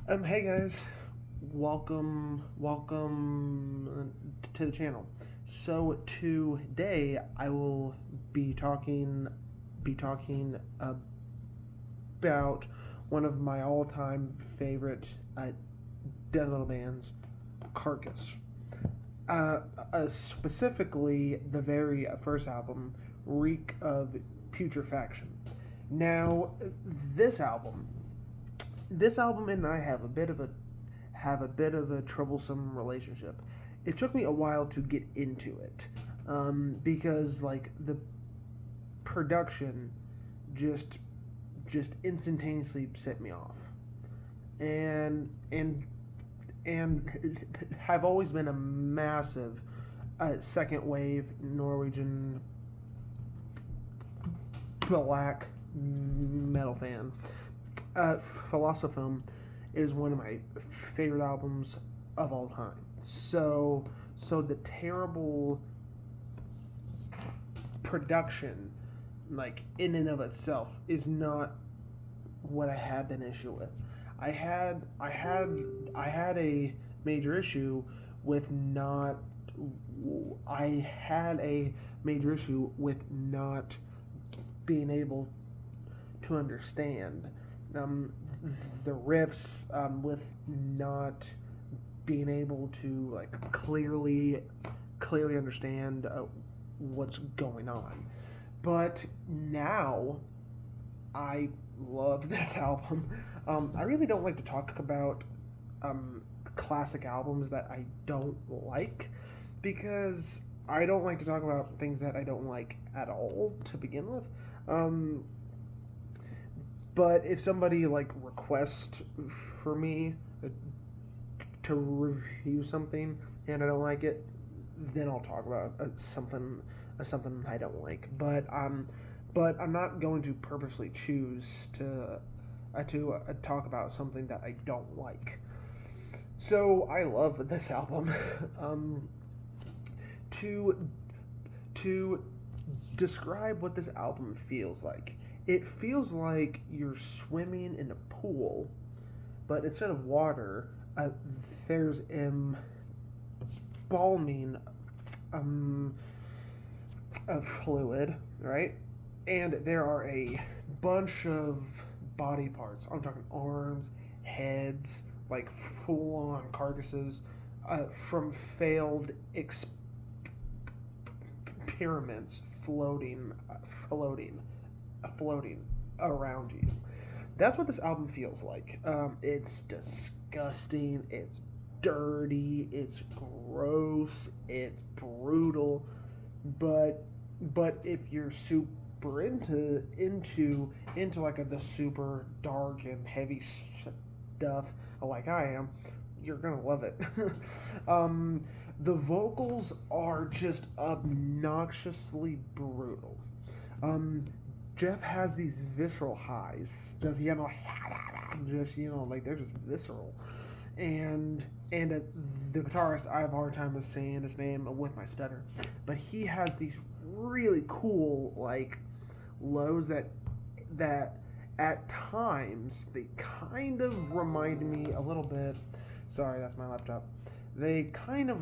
Hey guys, welcome to the channel. So today I will be talking about one of my all-time favorite death metal bands, Carcass. Specifically, the very first album, Reek of Putrefaction. Now, this album this album and I have a troublesome relationship. It took me a while to get into it, because like the production just just instantaneously set me off, and have always been a massive second wave Norwegian black metal fan. Filsofem is one of my favorite albums of all time. So the terrible production, like in and of itself, is not what I had an issue with. I had a major issue with not. I had a major issue with not being able to understand um, the riffs, with not being able to like clearly understand what's going on. But now I love this album. I really don't like to talk about um, classic albums that I don't like, because I don't like to talk about things that I don't like at all to begin with. Um, but if somebody like requests for me to review something and I don't like it, then I'll talk about something I don't like. But I'm not going to purposely choose to talk about something that I don't like. So I love this album. um, to to describe what this album feels like, it feels like you're swimming in a pool, but instead of water, there's embalming um, a fluid, right? And there are a bunch of body parts. I'm talking arms, heads, like full on carcasses, from failed experiments floating, floating around you. That's what this album feels like. It's disgusting. It's dirty. It's gross. It's brutal. But if you're super into like the super dark and heavy stuff like I am, you're gonna love it. um, the vocals are just obnoxiously brutal. Um, Jeff has these visceral highs. Does he have like just like they're just visceral, and and the guitarist, I have a hard time with saying his name with my stutter, but he has these really cool like lows that at times they kind of remind me a little bit. Sorry, that's my laptop. They kind of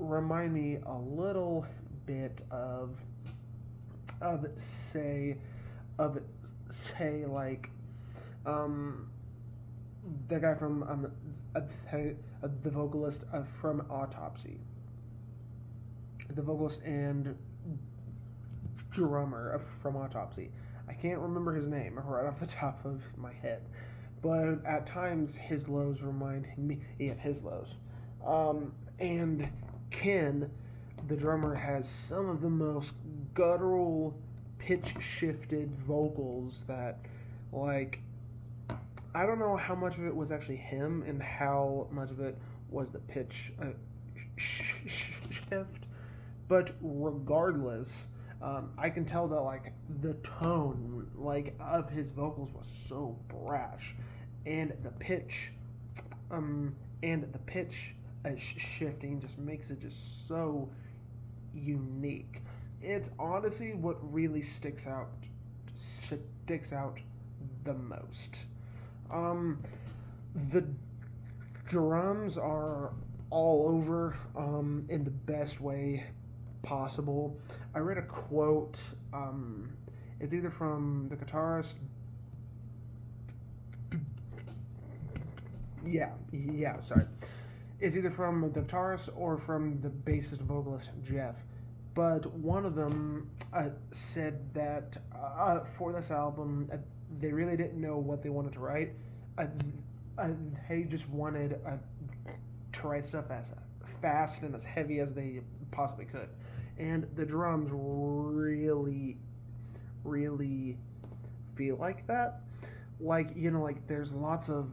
remind me a little bit of say of say like um the guy from the vocalist from Autopsy, the vocalist and drummer from Autopsy. I can't remember his name right off the top of my head, but at times his lows remind me of his lows. And Ken, the drummer, has some of the most guttural, pitch shifted vocals that, like, I don't know how much of it was actually him and how much of it was the pitch shift, but regardless, I can tell that like the tone like of his vocals was so brash, and the pitch, um, shifting just makes it just so unique. It's honestly what really sticks out the most. Um, the drums are all over in the best way possible. I read a quote. It's either from the guitarist. Sorry. It's either from the guitarist or from the bassist vocalist Jeff. But one of them said that for this album, they really didn't know what they wanted to write. They just wanted to write stuff as fast and as heavy as they possibly could. And the drums really, really feel like that. Like, like there's lots of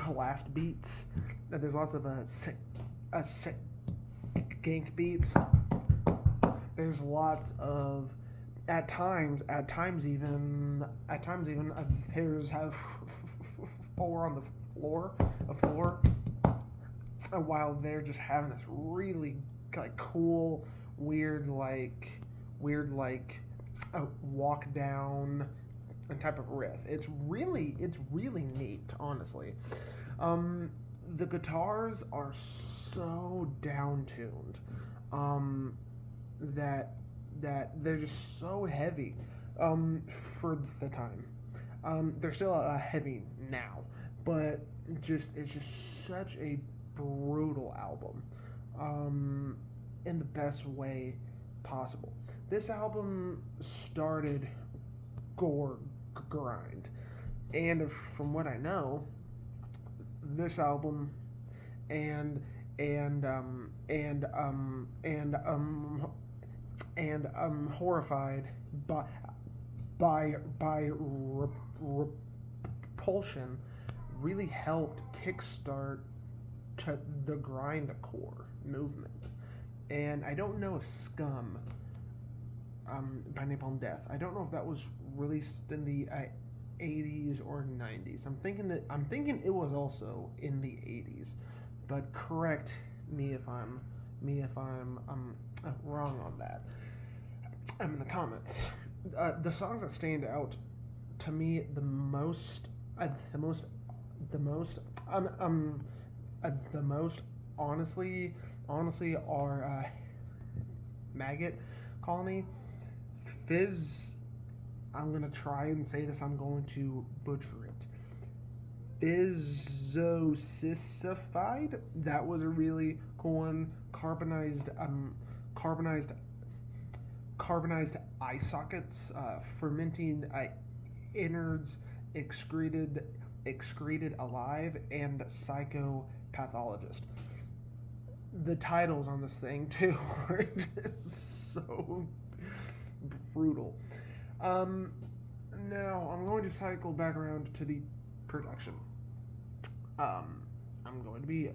blast beats. There's lots of skank beats. There's lots of at times even there's four on the floor, while they're just having this really like cool, weird walk down and type of riff. It's really neat, honestly. The guitars are so downtuned that they're just so heavy for the time. They're still heavy now, but it's just such a brutal album in the best way possible. This album started gore grind, and from what I know, this album and horrified by repulsion really helped kickstart to the grindcore movement. And I don't know if Scum by Napalm Death, I don't know if that was released in the 80s or 90s. I'm thinking it was also in the 80s, but correct me if I'm wrong on that. In the comments. The songs that stand out to me the most honestly are Maggot Colony, Fizz. I'm gonna try and say this. I'm going to butcher it. Pysosisified. That was a really cool one. Carbonized eyesockets. Fermenting innards. Excreted alive, and psychopathologist. The titles on this thing too are just so brutal. Now I'm going to cycle back around to the production. I'm going to be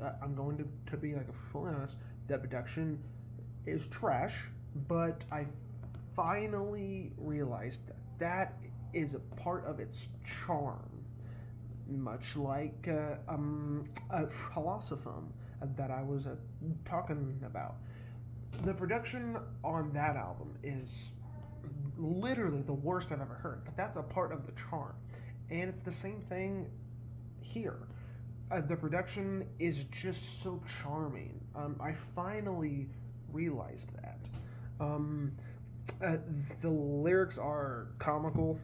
like fully honest. The production is trash, but I finally realized that is a part of its charm, much like Filsofem that I was talking about. The production on that album is literally the worst I've ever heard, but that's a part of the charm, and it's the same thing here. The production is just so charming. I finally realized that. The lyrics are comical.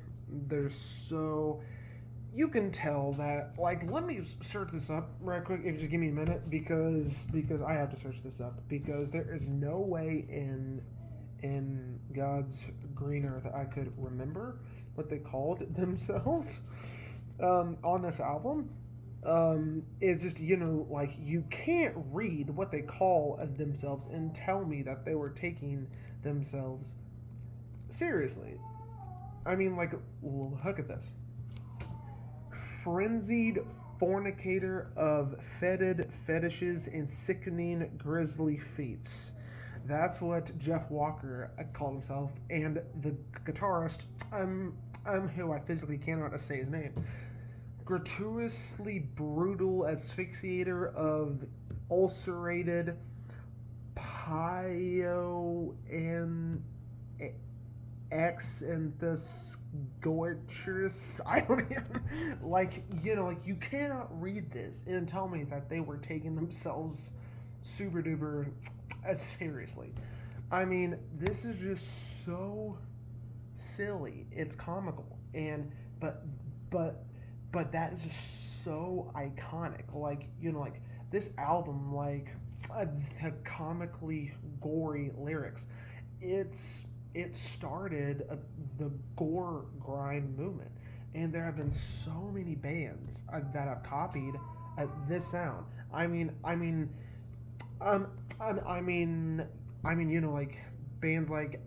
They're so... You can tell that... Like, let me search this up right quick, if you just give me a minute, because I have to search this up, because there is no way in God's green earth I could remember what they called themselves on this album. It's just, like, you can't read what they call themselves and tell me that they were taking themselves seriously. I mean, like, look at this. Frenzied fornicator of fetid fetishes and sickening grisly feats. That's what Jeff Walker called himself, and the guitarist, who I physically cannot say his name, gratuitously brutal asphyxiator of ulcerated pyo and exanthus gorgeous. I don't even like, like you cannot read this and tell me that they were taking themselves super duper seriously. I mean, this is just so silly. It's comical, and but but but that is just so iconic. Like, like this album, like the comically gory lyrics. It's it started the gore grind movement, and there have been so many bands that have copied this sound. Um, I mean, like bands like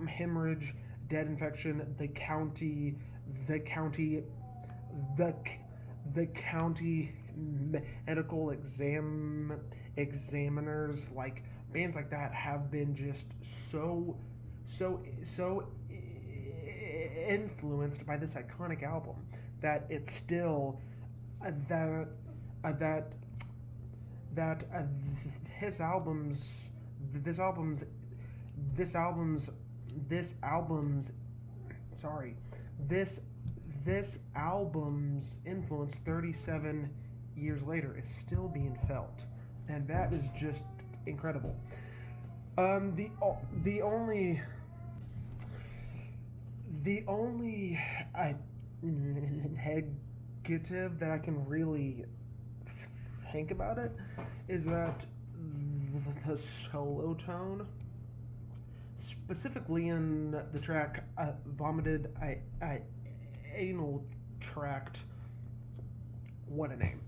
Hemorrhage, Dead Infection, the county, the the county medical examiners, like bands like that have been just so influenced by this iconic album that it's still that that that his albums this album's this album's this album's sorry this this album's influence 37 years later is still being felt, and that is just incredible. The only negative that I can really think about it is that the solo tone, specifically in the track "Vomited Anal Tract," what a name.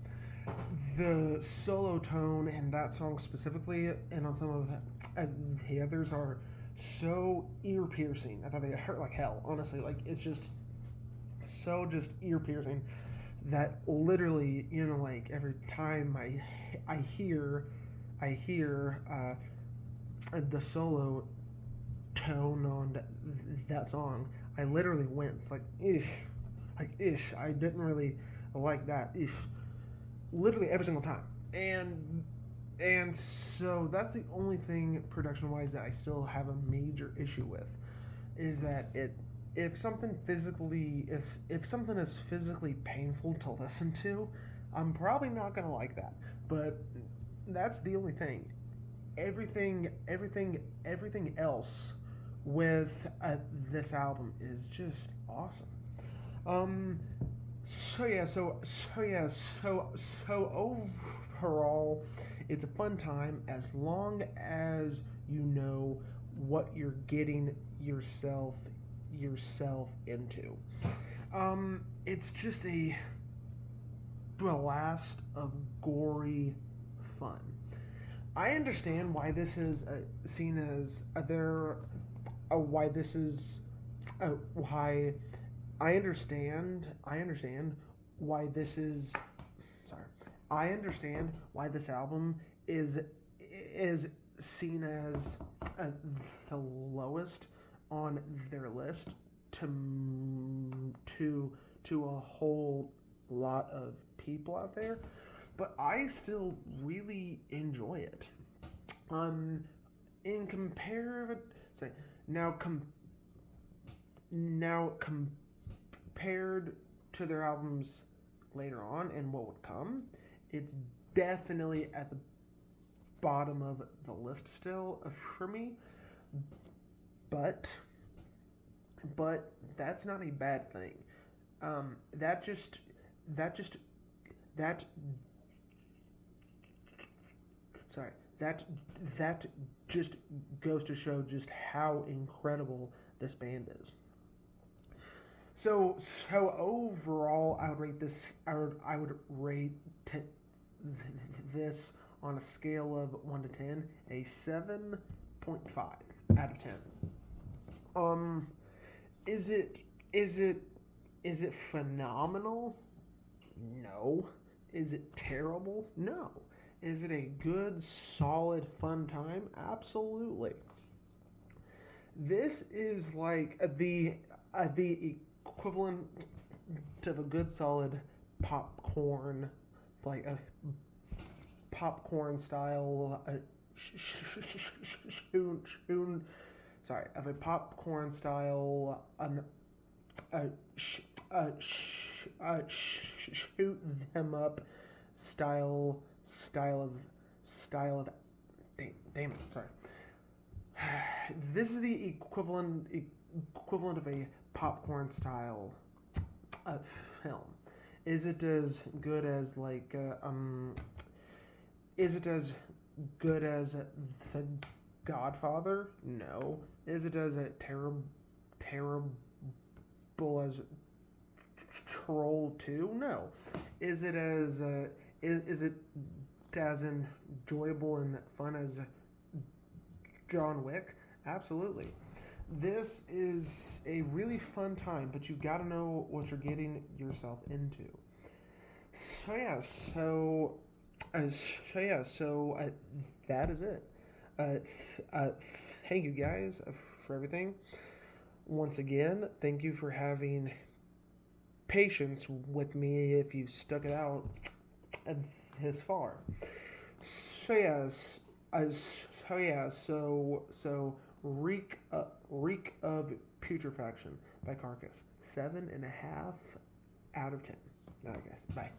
The solo tone in that song specifically, and on some of the others, are so ear piercing. I thought they hurt like hell. Honestly, like it's just so just ear piercing that literally, like every time I hear the solo tone on that song, I literally wince like ish, I didn't really like that ish, literally every single time, and so that's the only thing production wise that I still have a major issue with, is that if something if something is physically painful to listen to, I'm probably not gonna like that. But that's the only thing. Everything else with this album is just awesome. Um, so overall, it's a fun time as long as you know what you're getting yourself into. It's just a blast of gory fun. I understand why this is seen as why this is why I understand why this is sorry. I understand why this album is seen as the lowest on their list to to a whole lot of people out there, but I still really enjoy it. Um, in compare, say now now compared to their albums later on and what would come, it's definitely at the bottom of the list still for me. But that's not a bad thing. That just that just that sorry that that just goes to show just how incredible this band is. So overall, I would rate this. I would rate this on a scale of 1 to 10, a 7.5 out of 10. Um, is it is it is it phenomenal? No. Is it terrible? No. Is it a good, solid, fun time? Absolutely. This is like the equivalent of a good, solid popcorn, like a popcorn style sorry, of a popcorn style sh- shoot them up style of damn it, sorry. This is the equivalent of a popcorn style film. Is it as good as is it as good as The Godfather? No. Is it as terrible as Troll 2? No. Is it as is it as enjoyable and fun as John Wick? Absolutely. This is a really fun time, but you gotta know what you're getting yourself into. So yeah, that is it. Uh, Thank you guys for everything. Once again, thank you for having patience with me if you stuck it out this far. So yes, Reek of Putrefaction by Carcass, 7.5 out of 10. All right, guys, bye.